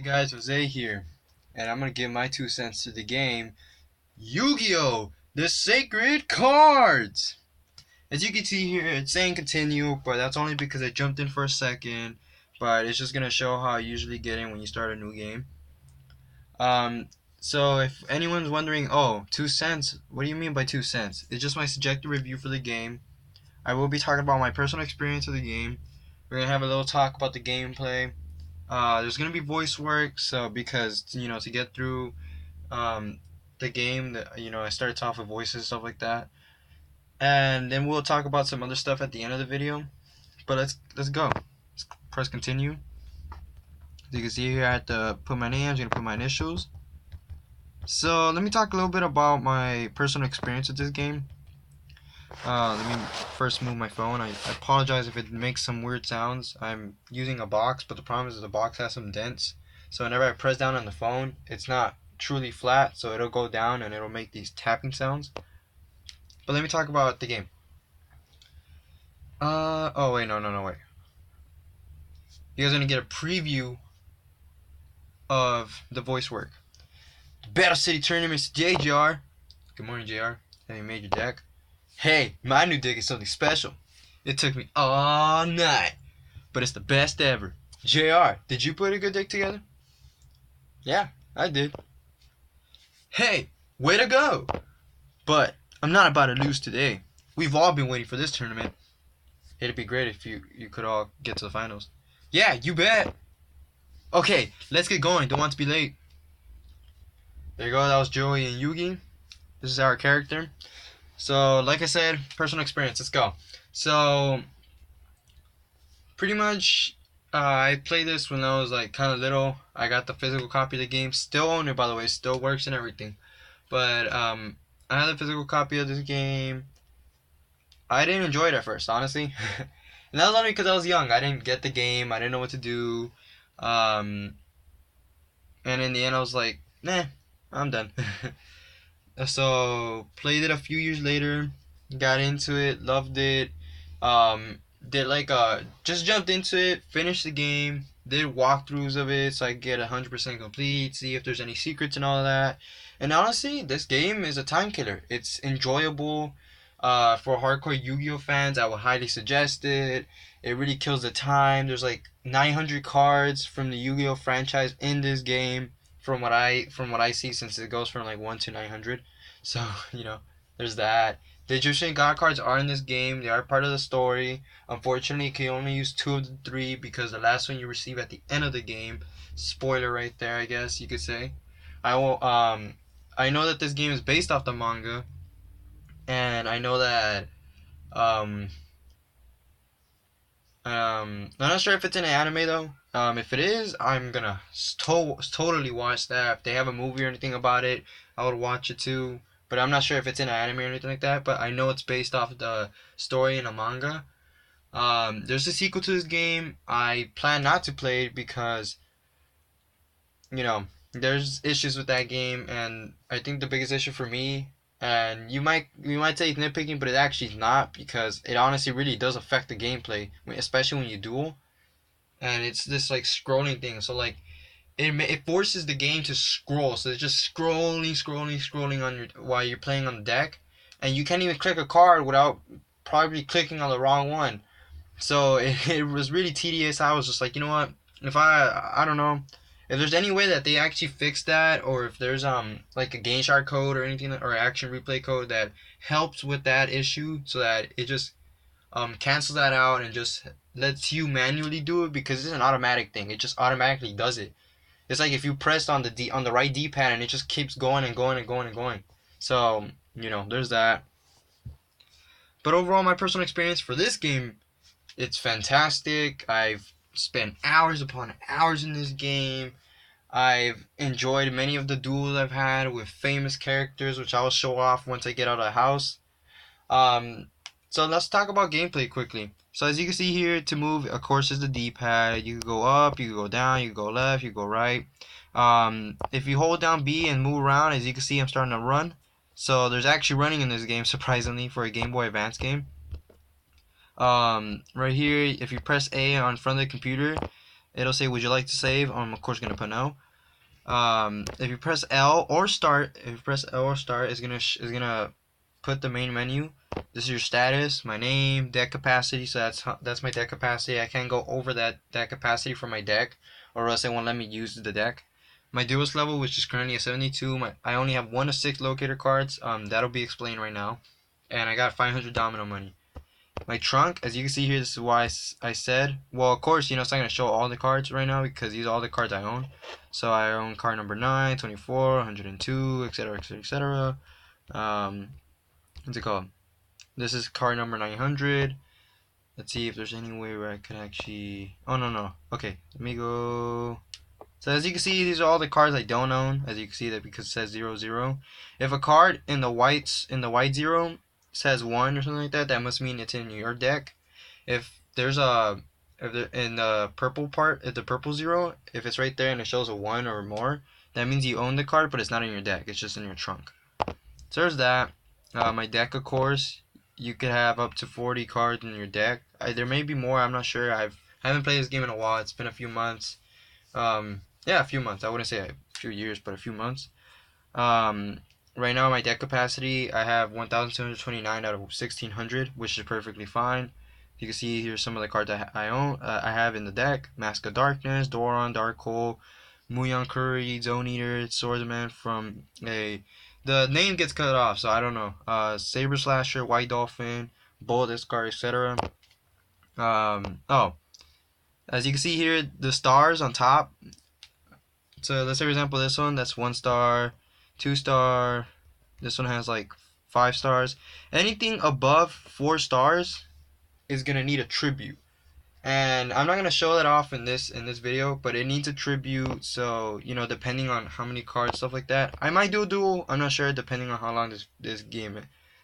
guys, Jose here, and I'm gonna give my 2 cents to the game Yu-Gi-Oh! The Sacred Cards! As you can see here, it's saying continue, but that's only because I jumped in for a second, but it's just gonna show how I usually get in when you start a new game. Um, so if anyone's wondering, oh, 2 cents, what do you mean by 2 cents? It's just my subjective review for the game. I will be talking about my personal experience of the game. We're gonna have a little talk about the gameplay. There's gonna be voice work, so because to get through um, the game, that I started off with voices and stuff like that, and then we'll talk about some other stuff at the end of the video. But let's go. Let's press continue. As you can see here, I have to put my name. I'm gonna put my initials. So let me talk a little bit about my personal experience with this game. Let me first move my phone. I apologize if it makes some weird sounds. I'm using a box, but the problem is the box has some dents. So whenever I press down on the phone, it's not truly flat, so it'll go down and it'll make these tapping sounds. But let me talk about the game. Oh wait, no, wait. You guys are gonna get a preview of the voice work. The Battle City Tournament's JR. Good morning, JR. Have you made your deck? Hey, my new deck is something special. It took me all night, but it's the best ever. JR, did you put a good deck together? Yeah, I did. Hey, way to go! But I'm not about to lose today. We've all been waiting for this tournament. It'd be great if you could all get to the finals. Yeah, you bet. Okay, let's get going. Don't want to be late. There you go. That was Joey and Yugi. This is our character. So, like I said, personal experience. Let's go. So, pretty much, I played this when I was like kind of little. I got the physical copy of the game. Still own it, by the way. Still works and everything. But I had a physical copy of this game. I didn't enjoy it at first, honestly. And that was only because I was young. I didn't get the game. I didn't know what to do. And in the end, I was like, nah, I'm done. So played it a few years later, got into it, loved it. Did like just jumped into it, finished the game, did walkthroughs of it so I get 100% complete, see if there's any secrets and all of that. And honestly, this game is a time killer. It's enjoyable. For hardcore Yu-Gi-Oh fans, I would highly suggest it. It really kills the time. There's like 900 cards from the Yu-Gi-Oh franchise in this game. From what I see, since it goes from like 1 to 900, so there's that. The Egyptian God cards are in this game. They are part of the story. Unfortunately, you can only use 2 of the 3 because the last one you receive at the end of the game. Spoiler right there, I guess you could say. I know that this game is based off the manga, and I know that I'm not sure if it's in an anime though. If it is, I'm gonna totally watch that. If they have a movie or anything about it, I would watch it too. But I'm not sure if it's in an anime or anything like that. But I know it's based off the story in a manga. There's a sequel to this game. I plan not to play it because there's issues with that game, and I think the biggest issue for me, and you might say it's nitpicking, but it actually is not, because it honestly really does affect the gameplay, especially when you duel, and it's this like scrolling thing. So like it forces the game to scroll, so it's just scrolling on your while you're playing on the deck, and you can't even click a card without probably clicking on the wrong one. So it was really tedious. I was just like, you know what? If I don't know if there's any way that they actually fix that, or if there's like a game shard code or anything, or action replay code that helps with that issue, so that it just cancels that out and just lets you manually do it, because it's an automatic thing. It just automatically does it. It's like if you pressed on the right D-pad and it just keeps going and going and going and going. So there's that. But overall, my personal experience for this game, it's fantastic. I've spent hours upon hours in this game. I've enjoyed many of the duels I've had with famous characters, which I will show off once I get out of the house. So let's talk about gameplay quickly. So as you can see here, to move, of course, is the D-pad. You can go up, you can go down, you can go left, you can go right. If you hold down B and move around, as you can see, I'm starting to run. So there's actually running in this game, surprisingly, for a Game Boy Advance game. Right here, if you press A on front of the computer, it'll say, would you like to save? I'm of course gonna put no. If you press L or start, it's gonna put the main menu. This is your status, my name, deck capacity. So that's my deck capacity. I can't go over that capacity for my deck, or else it won't let me use the deck. My duelist level, which is currently a 72. I only have 1 of 6 locator cards. That'll be explained right now. And I got 500 domino money. My trunk, as you can see here, this is why I said, well, of course, it's not going to show all the cards right now because these are all the cards I own. So I own card number 9, 24, 102, etc., etc., etc. What's it called? This is card number 900. Let's see if there's any way where I could actually... Oh, no. Okay, let me go... So as you can see, these are all the cards I don't own. As you can see that because it says 00. If a card in the white 0 says 1 or something like that, that must mean it's in your deck. If there's in the purple part, if the purple 0, if it's right there and it shows a 1 or more, that means you own the card, but it's not in your deck. It's just in your trunk. So there's that. My deck, of course, you could have up to 40 cards in your deck. There may be more. I'm not sure. I haven't played this game in a while. It's been a few months. Yeah, a few months. I wouldn't say a few years, but a few months. Right now, my deck capacity, I have 1,229 out of 1,600, which is perfectly fine. You can see here some of the cards I own. I have in the deck: Mask of Darkness, Doran, Dark Hole, Muyon Curry, Zone Eater, Swordsman from a... The name gets cut off, so I don't know. Saber Slasher, White Dolphin, Bullet Discard, etc. Oh, as you can see here, the stars on top. So let's say, for example, this one, that's 1 star, 2 star. This one has like 5 stars. Anything above 4 stars is gonna need a tribute. And I'm not gonna show that off in this video, but it needs a tribute. So depending on how many cards, stuff like that. I might do a duel. I'm not sure, depending on how long this game,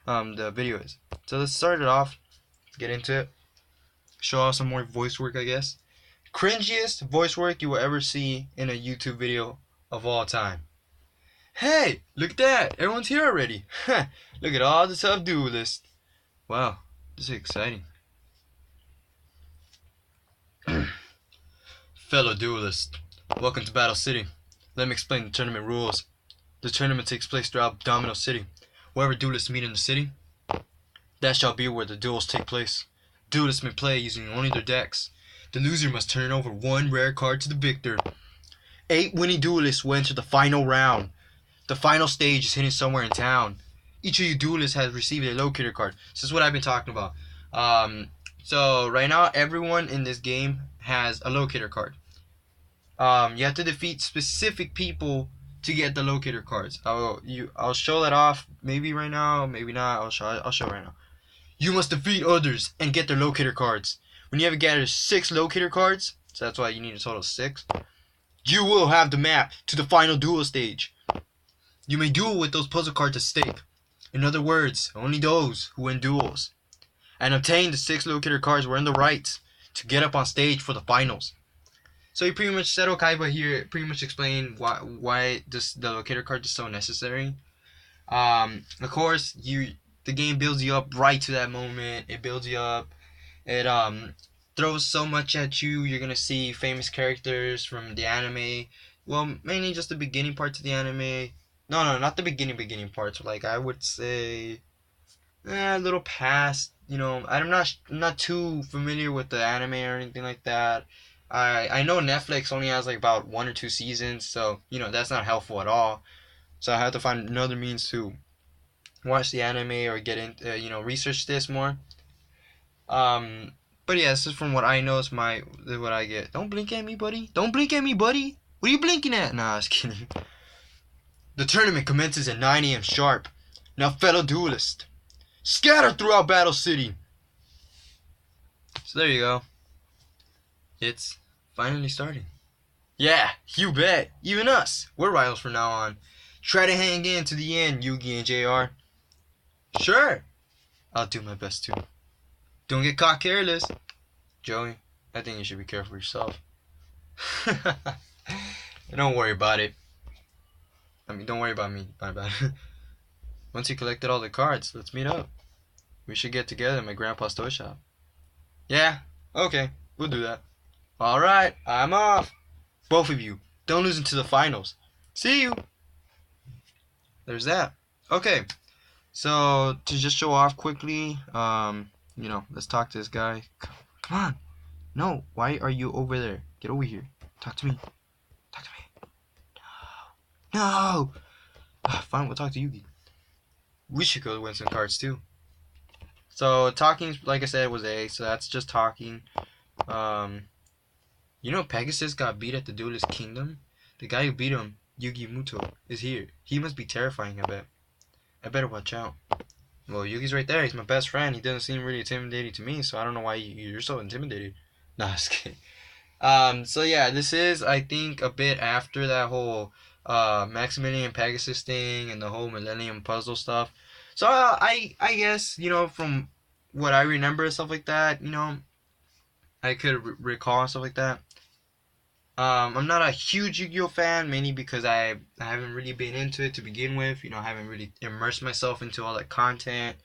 the video is. So let's start it off. Let's get into it. Show off some more voice work, I guess. Cringiest voice work you will ever see in a YouTube video of all time. Hey, look at that! Everyone's here already. Look at all the tough duelists. Wow, this is exciting. Fellow duelists, welcome to Battle City. Let me explain the tournament rules. The tournament takes place throughout Domino City. Wherever duelists meet in the city, that shall be where the duels take place. Duelists may play using only their decks. The loser must turn over 1 rare card to the victor. 8 winning duelists will enter the final round. The final stage is hidden somewhere in town. Each of you duelists has received a locator card. This is what I've been talking about. So right now, everyone in this game has a locator card. You have to defeat specific people to get the locator cards. I'll show that off. Maybe right now, maybe not. I'll show right now. You must defeat others and get their locator cards. When you have gathered 6 locator cards, so that's why you need a total of 6, you will have the map to the final duel stage. You may duel with those puzzle cards at stake. In other words, only those who win duels and obtain the 6 locator cards were in the right to get up on stage for the finals. So he pretty much said Okaiba here, pretty much explained why the locator card is so necessary. Of course, the game builds you up right to that moment. It builds you up. It throws so much at you. You're gonna see famous characters from the anime. Well, mainly just the beginning parts of the anime. No, not the beginning parts. Like, I would say, a little past. I'm not too familiar with the anime or anything like that. I know Netflix only has like about 1 or 2 seasons, so that's not helpful at all. So I have to find another means to watch the anime or get in, research this more. But yeah, this is from what I know. This is what I get. Don't blink at me, buddy. Don't blink at me, buddy. What are you blinking at? Nah, just kidding. The tournament commences at 9 a.m. sharp. Now, fellow duelists, scatter throughout Battle City. So there you go. It's finally starting. Yeah, you bet. Even us. We're rivals from now on. Try to hang in to the end, Yugi and JR. Sure. I'll do my best too. Don't get caught careless. Joey, I think you should be careful yourself. Don't worry about it. Don't worry about me. Once you collected all the cards, let's meet up. We should get together at my grandpa's toy shop. Yeah, okay, we'll do that. Alright, I'm off. Both of you, don't lose into the finals. See you. There's that. Okay, so to just show off quickly, let's talk to this guy. Come on. No, why are you over there? Get over here. Talk to me. Talk to me. No. Fine, we'll talk to Yugi. We should go win some cards too. So talking, like I said, was A. So that's just talking. Um, Pegasus got beat at the Duelist Kingdom. The guy who beat him, Yugi Muto, is here. He must be terrifying. I bet. I better watch out. Well, Yugi's right there. He's my best friend. He doesn't seem really intimidating to me, so I don't know why you're so intimidated. Nah, just kidding. So yeah, this is, I think, a bit after that whole Maximilian Pegasus thing and the whole Millennium Puzzle stuff. So I guess, from what I remember and stuff like that, I could recall and stuff like that. I'm not a huge Yu-Gi-Oh fan, mainly because I haven't really been into it to begin with. I haven't really immersed myself into all that content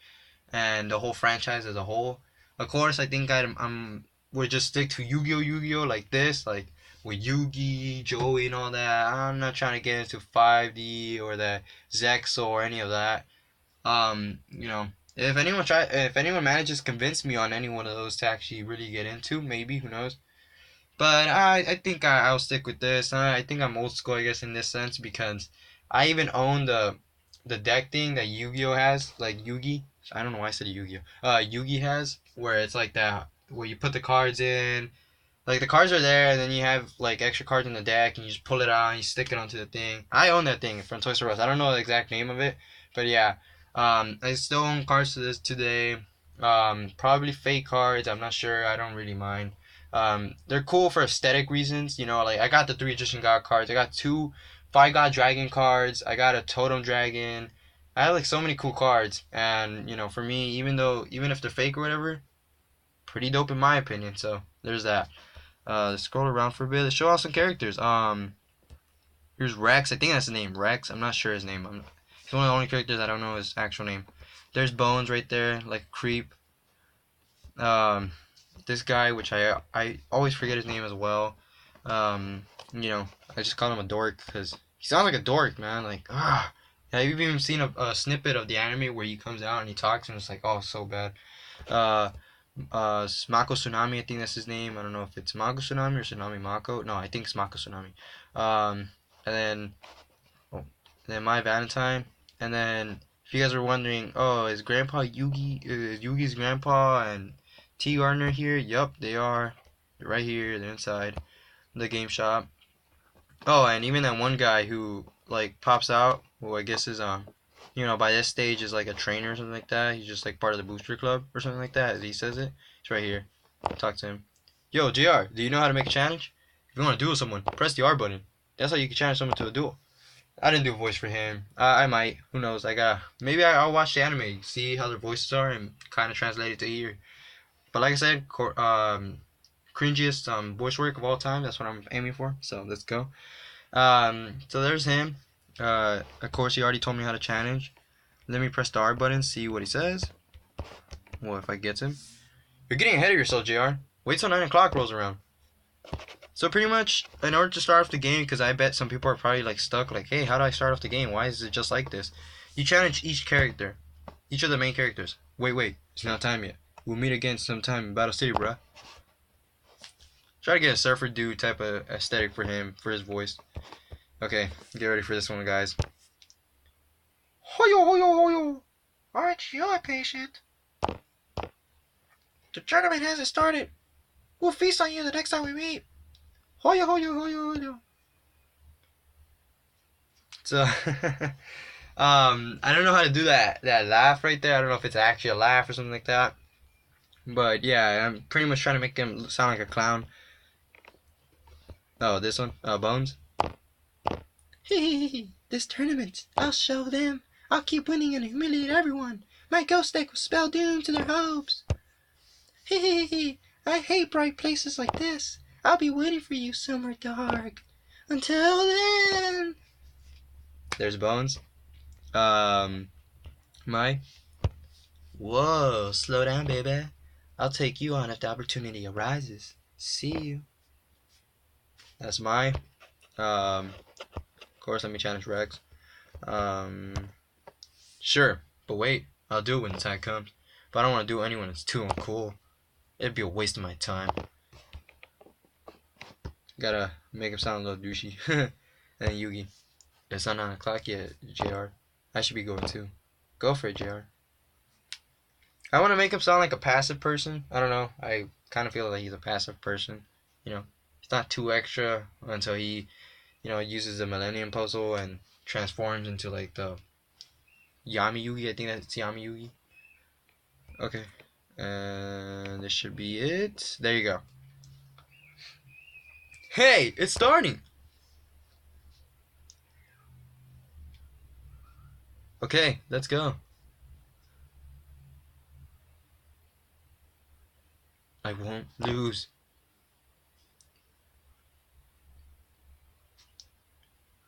and the whole franchise as a whole. Of course, I think I'm would just stick to Yu-Gi-Oh like this, like with Yugi, Joey, and all that. I'm not trying to get into 5D or the Zexo or any of that. If anyone manages to convince me on any one of those to actually really get into, maybe, who knows. But I think I'll stick with this. I think I'm old school, I guess, in this sense, because I even own the deck thing that Yu-Gi-Oh has, like Yugi. I don't know why I said Yu-Gi-Oh. Yugi has, where it's like that, where you put the cards in. Like the cards are there, and then you have like extra cards in the deck, and you just pull it out and you stick it onto the thing. I own that thing from Toys R Us. I don't know the exact name of it, but yeah. I still own cards to this today. Probably fake cards. I'm not sure. I don't really mind. They're cool for aesthetic reasons. Like I got the 3 Egyptian God cards. I got 2 Fire God Dragon cards. I got a Totem Dragon. I have like so many cool cards, and for me, even if they're fake or whatever, pretty dope in my opinion. So there's that. Let's scroll around for a bit. Let's show off some characters. Here's Rex. I think that's the name. Rex. I'm not sure his name. He's one of the only characters I don't know his actual name. There's Bones right there, like a creep. This guy, which I always forget his name as well. I just call him a dork because he sounds like a dork, man. Like, ah. Yeah, you've even seen a snippet of the anime where he comes out and he talks and it's like, oh, so bad. Uh, Mako Tsunami, I think that's his name. I don't know if it's Mako Tsunami or Tsunami Mako. No, I think it's Mako Tsunami. And then, oh, and then My Valentine. And then, if you guys were wondering, oh, is Yugi's grandpa and T. Gardner here? Yup, they are. They're right here. They're inside the game shop. Oh, and even that one guy who like pops out, who I guess is by this stage is like a trainer or something like that. He's just like part of the booster club or something like that, as he says it. It's right here. Talk to him. Yo, JR, do you know how to make a challenge? If you want to duel someone, press the R button. That's how you can challenge someone to a duel. I didn't do a voice for him. I might. Who knows? Maybe I'll watch the anime, see how their voices are, and kind of translate it to here. But like I said, cringiest voice work of all time. That's what I'm aiming for. So let's go. So there's him. Of course, he already told me how to challenge. Let me press the R button, see what he says. Well, if I get him. You're getting ahead of yourself, JR. Wait till 9 o'clock rolls around. So pretty much, in order to start off the game, because I bet some people are probably like stuck, like, hey, how do I start off the game? Why is it just like this? You challenge each character. Each of the main characters. Wait. It's not time yet. We'll meet again sometime in Battle City, bruh. Try to get a surfer dude type of aesthetic for him, for his voice. Okay, get ready for this one, guys. Hoyo, hoyo, hoyo. Aren't you impatient? The tournament hasn't started. We'll feast on you the next time we meet. Hoyo, hoyo, hoyo, hoyo. So, I don't know how to do that laugh right there. I don't know if it's actually a laugh or something like that. But yeah, I'm pretty much trying to make him sound like a clown. Oh, this one? Bones? Hehehe, this tournament, I'll show them. I'll keep winning and humiliate everyone. My ghost deck will spell doom to their hopes. Hehehe, I hate bright places like this. I'll be waiting for you somewhere dark. Until then. There's Bones. My. Whoa, slow down, baby. I'll take you on if the opportunity arises. See you. That's my. Of course, let me challenge Rex. Um, sure, but wait, I'll do it when the time comes. But I don't want to do it anyone. It's too uncool. It'd be a waste of my time. Gotta make him sound a little douchey. And Yugi. It's not 9 o'clock yet, JR. I should be going too. Go for it, JR. I want to make him sound like a passive person. I don't know. I kind of feel like he's a passive person. You know, he's not too extra until he, uses the Millennium Puzzle and transforms into like the Yami Yugi. I think that's Yami Yugi. Okay. And this should be it. There you go. Hey, it's starting! Okay, let's go. I won't lose.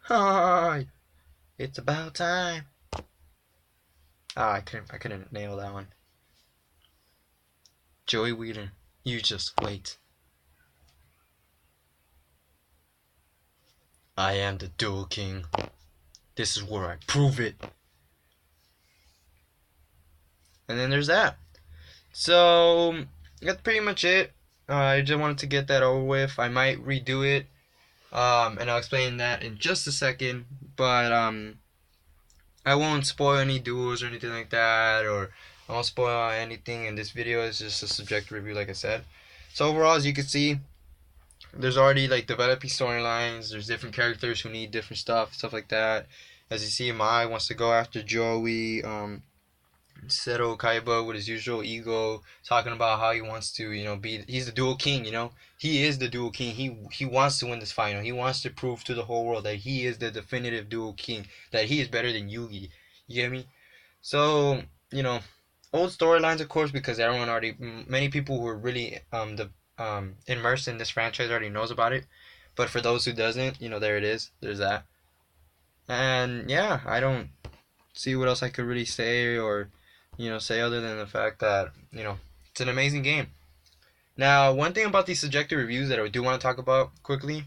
Hi! It's about time. Ah, I couldn't nail that one. Joey Wheeler, you just wait. I am the Dual King. This is where I prove it. And then there's that. So that's pretty much it. I just wanted to get that over with. I might redo it, and I'll explain that in just a second. But I won't spoil any duels or anything like that, or I won't spoil anything in this video. It's just a subjective review, like I said. So overall, as you can see, there's already like developing storylines. There's different characters who need different stuff like that. As you see, Mai wants to go after Joey. Seto Kaiba with his usual ego, talking about how he wants to, he's the dual king. He is the dual king. He wants to win this final. He wants to prove to the whole world that he is the definitive dual king. That he is better than Yugi. You get me? So old storylines, of course, because many people who are really immersed in this franchise already knows about it. But for those who doesn't, there it is. There's that. And yeah, I don't see what else I could really say or say other than the fact that it's an amazing game. Now, one thing about these subjective reviews that I do want to talk about quickly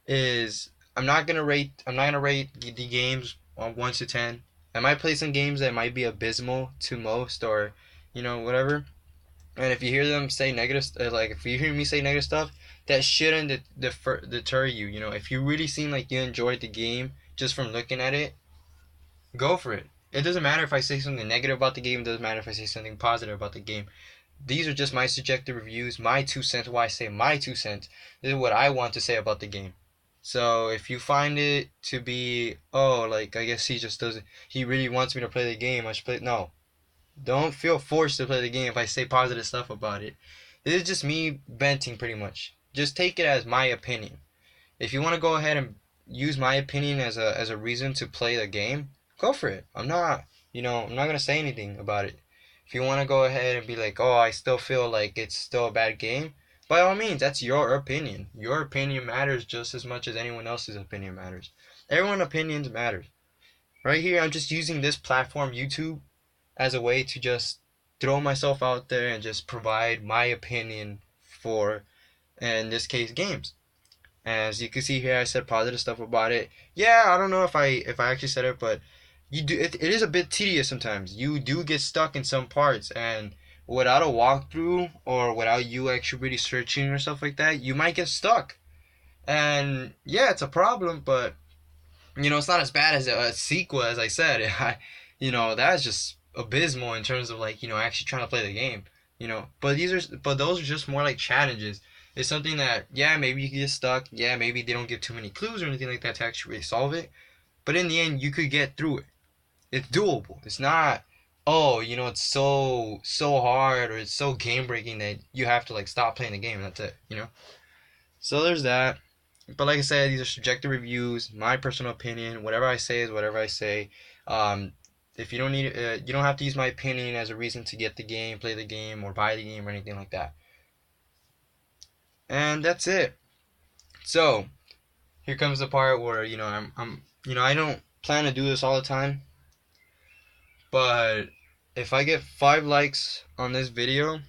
is I'm not gonna rate the games on 1 to 10. I might play some games that might be abysmal to most, or whatever. And if you hear them say negative, like if you hear me say negative stuff, that shouldn't deter you. If you really seem like you enjoyed the game just from looking at it, go for it. It doesn't matter if I say something negative about the game. It doesn't matter if I say something positive about the game. These are just my subjective reviews, my 2 cents. Why I say my 2 cents. This is what I want to say about the game. So if you find it to be, oh, like I guess he really wants me to play the game, I should play. No, don't feel forced to play the game if I say positive stuff about it. This is just me venting pretty much. Just take it as my opinion. If you want to go ahead and use my opinion as a reason to play the game, go for it. I'm not gonna say anything about it. If you want to go ahead and be like, oh, I still feel like it's still a bad game, by all means, that's your opinion. Your opinion matters just as much as anyone else's opinion matters. Everyone's opinions matters. Right here, I'm just using this platform, YouTube, as a way to just throw myself out there and just provide my opinion for, in this case, games. As you can see here, I said positive stuff about it. Yeah, I don't know if I actually said it, but it is a bit tedious sometimes. You do get stuck in some parts, and without a walkthrough or without you actually really searching or stuff like that, you might get stuck. And yeah, it's a problem, but it's not as bad as a sequel, as I said. That's just abysmal in terms of like actually trying to play the game. But those are just more like challenges. It's something that, yeah, maybe you can get stuck. Yeah, maybe they don't give too many clues or anything like that to actually really solve it. But in the end, you could get through it. It's doable. It's not, oh, it's so hard or it's so game breaking that you have to like stop playing the game. That's it. So there's that. But like I said, these are subjective reviews, my personal opinion. Whatever I say is whatever I say. If you don't need, you don't have to use my opinion as a reason to get the game, play the game, or buy the game or anything like that. And that's it. So here comes the part where I don't plan to do this all the time, but if I get 5 likes on this video,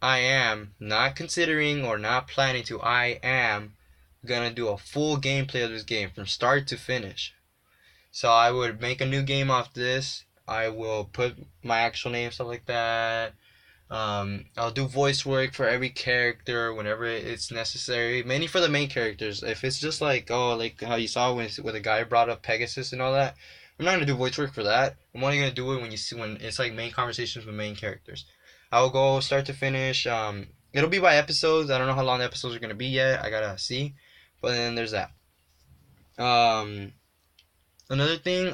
I am not considering or not planning to. I am gonna do a full gameplay of this game from start to finish. So I would make a new game off this. I will put my actual name, stuff like that. I'll do voice work for every character whenever it's necessary. Mainly for the main characters. If it's just like, oh, like how you saw when the guy brought up Pegasus and all that, I'm not gonna do voice work for that. I'm only gonna do it when it's like main conversations with main characters. I will go start to finish. It'll be by episodes. I don't know how long the episodes are gonna be yet. I gotta see. But then there's that. Um, Another thing,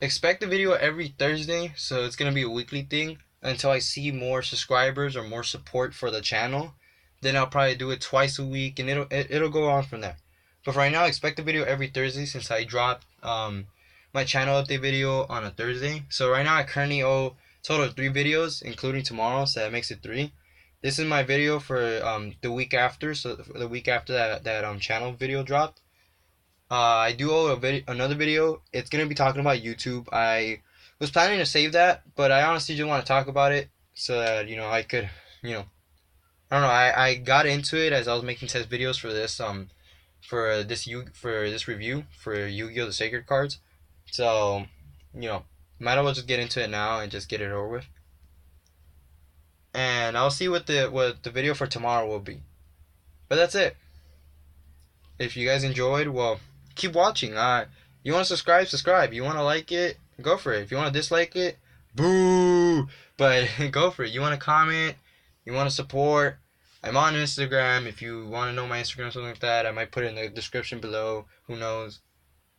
expect a video every Thursday, so it's gonna be a weekly thing until I see more subscribers or more support for the channel. Then I'll probably do it twice a week, and it'll go on from there. But for right now, expect a video every Thursday since I dropped my channel update video on a Thursday. So right now I currently owe a total of 3 videos, including tomorrow, so that makes it 3. This is my video for the week after, so the week after that channel video dropped. I do owe another video. It's gonna be talking about YouTube. I was planning to save that, but I honestly just want to talk about it so that I could, you know, I don't know. I got into it as I was making test videos for this review for Yu-Gi-Oh! The Sacred Cards. So, might as well just get into it now and just get it over with. And I'll see what the video for tomorrow will be. But that's it. If you guys enjoyed, well, keep watching. You want to subscribe. You want to like it, go for it. If you want to dislike it, boo. But go for it. You want to comment, you want to support. I'm on Instagram. If you want to know my Instagram, something like that, I might put it in the description below. Who knows?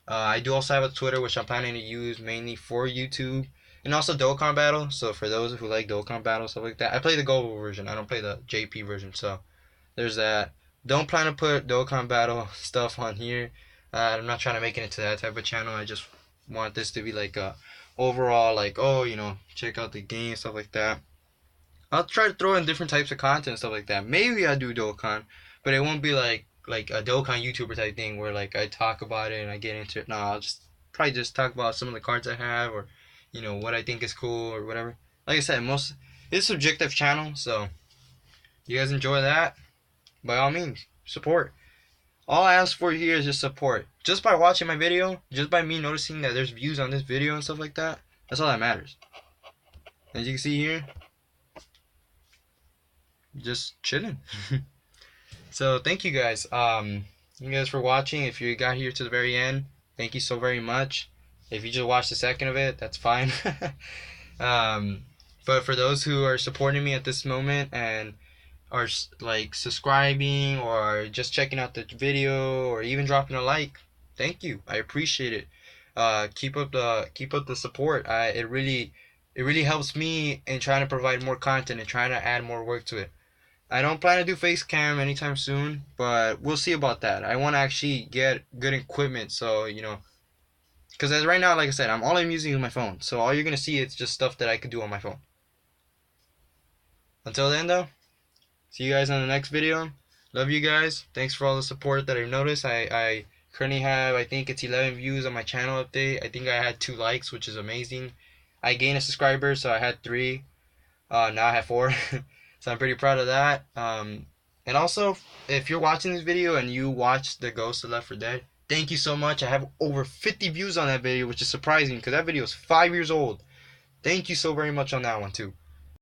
I do also have a Twitter, which I'm planning to use mainly for YouTube. And also Dokkan Battle. So for those who like Dokkan Battle, stuff like that. I play the global version. I don't play the JP version. So there's that. Don't plan to put Dokkan Battle stuff on here. I'm not trying to make it into that type of channel. I just want this to be like a overall, like, oh, check out the game, stuff like that. I'll try to throw in different types of content, stuff like that. Maybe I'll do Dokkan, but it won't be like a Dokkan YouTuber type thing where like I talk about it and I get into it. No, I'll probably just talk about some of the cards I have, or what I think is cool or whatever. Like I said, it's a subjective channel, so you guys enjoy that. By all means, support. All I ask for here is just support. Just by watching my video, just by me noticing that there's views on this video and stuff like that, that's all that matters. As you can see here, just chilling. So thank you guys. You guys for watching. If you got here to the very end, thank you so very much. If you just watched a second of it, that's fine. But for those who are supporting me at this moment and are like subscribing or just checking out the video or even dropping a like, thank you. I appreciate it. Keep up the support. It really helps me in trying to provide more content and trying to add more work to it. I don't plan to do face cam anytime soon, but we'll see about that. I want to actually get good equipment, so because as right now, like I said, all I'm using is my phone. So all you're gonna see is just stuff that I could do on my phone. Until then, though, see you guys on the next video. Love you guys. Thanks for all the support that I've noticed. I currently have, I think it's 11 views on my channel update. I think I had 2 likes, which is amazing. I gained a subscriber, so I had 3. Now I have 4. So I'm pretty proud of that. And also, if you're watching this video and you watched the Ghost of Left 4 Dead, thank you so much. I have over 50 views on that video, which is surprising because that video is 5 years old. Thank you so very much on that one too.